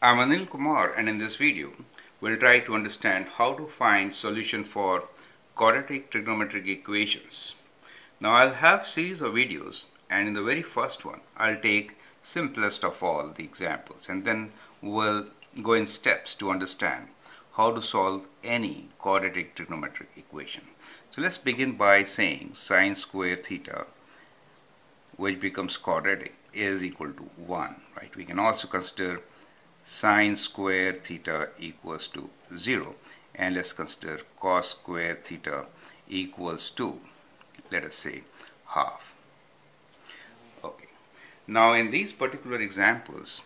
I'm Anil Kumar, and in this video we'll try to understand how to find solution for quadratic trigonometric equations. Now I'll have series of videos, and in the very first one I'll take simplest of all the examples, and then we'll go in steps to understand how to solve any quadratic trigonometric equation. So let's begin by saying sine square theta, which becomes quadratic, is equal to 1, right? We can also consider sine square theta equals to 0, and let's consider cos square theta equals to, let us say, half. Okay. Now in these particular examples,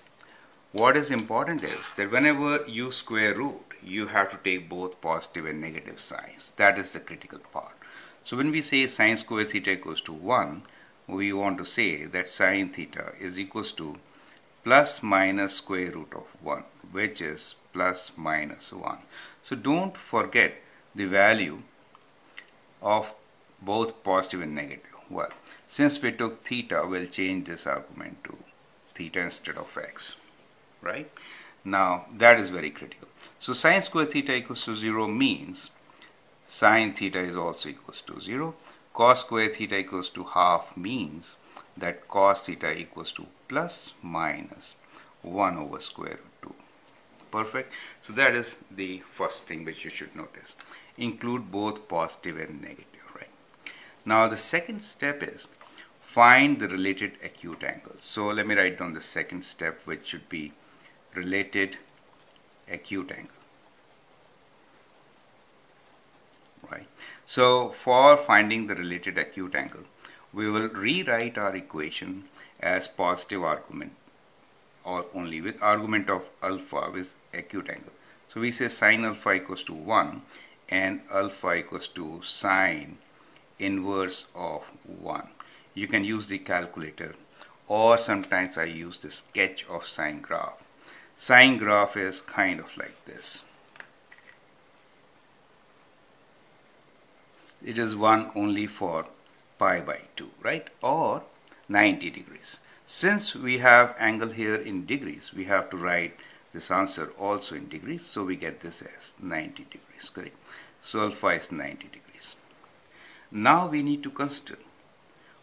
what is important is that whenever you square root, you have to take both positive and negative signs. That is the critical part. So when we say sine square theta equals to 1, we want to say that sine theta is equals to plus minus square root of 1, which is plus minus 1. So don't forget the value of both positive and negative. Well, since we took theta, we'll change this argument to theta instead of x, right? Now that is very critical. So sine square theta equals to 0 means sine theta is also equals to 0. Cos square theta equals to half means that cos theta equals to plus minus 1 over square root 2. Perfect. So that is the first thing which you should notice. Include both positive and negative, right? Now the second step is find the related acute angle. So let me write down the second step, which should be related acute angle. Right. So for finding the related acute angle, we will rewrite our equation as positive argument, or only with argument of alpha with acute angle. So we say sine alpha equals to 1 and alpha equals to sine inverse of 1. You can use the calculator, or sometimes I use the sketch of sine graph. Sine graph is kind of like this. It is 1 only for pi by 2, right? Or 90 degrees. Since we have angle here in degrees, we have to write this answer also in degrees. So we get this as 90 degrees, correct? So alpha is 90 degrees. Now we need to consider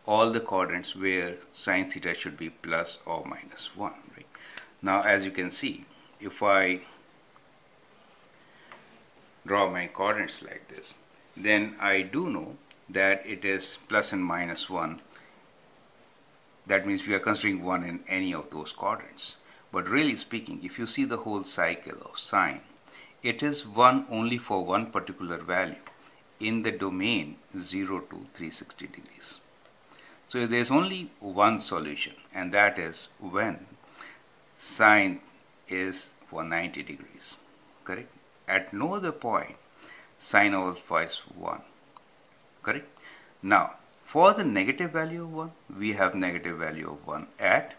all the quadrants where sine theta should be plus or minus 1, right? Now as you can see, if I draw my quadrants like this, then I do know that it is plus and minus 1. That means we are considering 1 in any of those quadrants. But really speaking, if you see the whole cycle of sine, it is 1 only for one particular value in the domain 0 to 360 degrees. So there is only one solution, and that is when sine is for 90 degrees, correct? At no other point sine alpha is 1, correct? Now for the negative value of 1, we have negative value of 1 at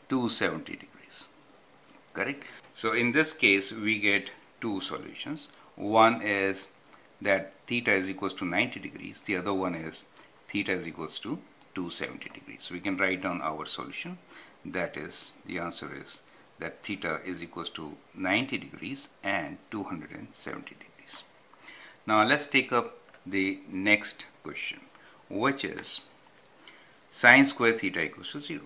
270 degrees, correct? So in this case we get two solutions. One is that theta is equals to 90 degrees, the other one is theta is equals to 270 degrees. So we can write down our solution. That is, the answer is that theta is equals to 90 degrees and 270 degrees. Now let's take up the next question, which is sine square theta equals to 0.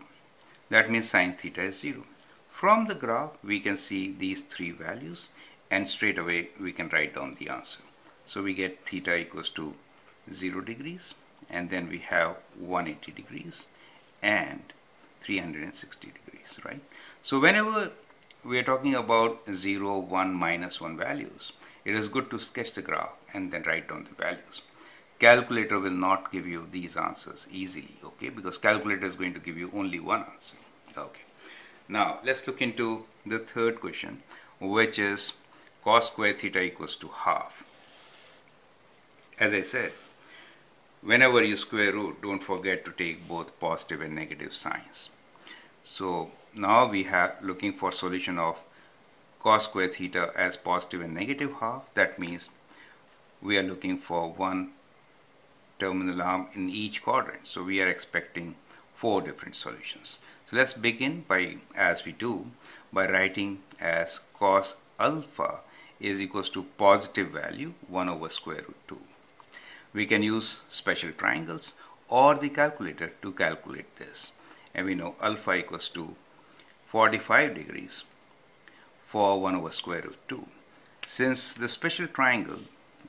That means sine theta is 0. From the graph we can see these three values, and straight away we can write down the answer. So we get theta equals to 0 degrees, and then we have 180 degrees and 360 degrees, right? So whenever we are talking about 0, 1, minus 1 values, it is good to sketch the graph and then write down the values. Calculator will not give you these answers easily, okay? Because calculator is going to give you only one answer, okay? Now let's look into the third question, which is cos square theta equals to half. As I said, whenever you square root, don't forget to take both positive and negative signs. So now we have looking for solution of cos square theta as positive and negative half. That means we are looking for one terminal arm in each quadrant. So we are expecting 4 different solutions. So let's begin by, as we do, by writing as cos alpha is equals to positive value 1 over square root 2. We can use special triangles or the calculator to calculate this. And we know alpha equals to 45 degrees for 1 over square root 2. Since the special triangle,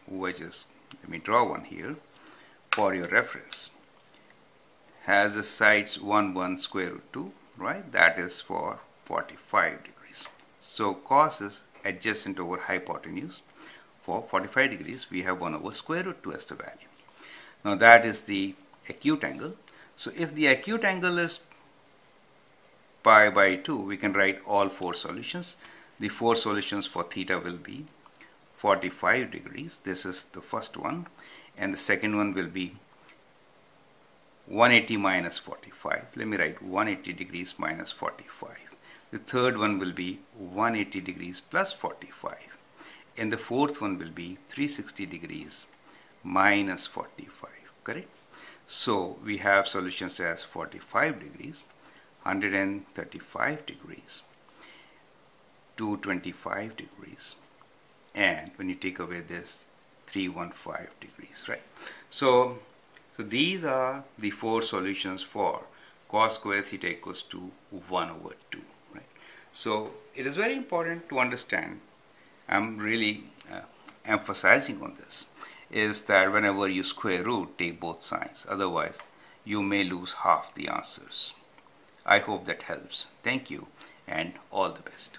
which is, let me draw one here for your reference, has the sides 1, 1, square root 2, right? That is for 45 degrees. So cos is adjacent over hypotenuse. For 45 degrees, we have 1 over square root 2 as the value. Now that is the acute angle. So if the acute angle is pi by 2, we can write all 4 solutions. The 4 solutions for theta will be 45 degrees. This is the first one. And the second one will be 180 minus 45. Let me write 180 degrees minus 45. The third one will be 180 degrees plus 45. And the fourth one will be 360 degrees minus 45. Correct? So we have solutions as 45 degrees, 135 degrees, 225 degrees, and when you take away this, 315 degrees, right? So these are the 4 solutions for cos square theta equals to 1 over 2, right? So it is very important to understand, I'm really emphasizing on this, is that whenever you square root, take both sides. Otherwise, you may lose half the answers. I hope that helps. Thank you and all the best.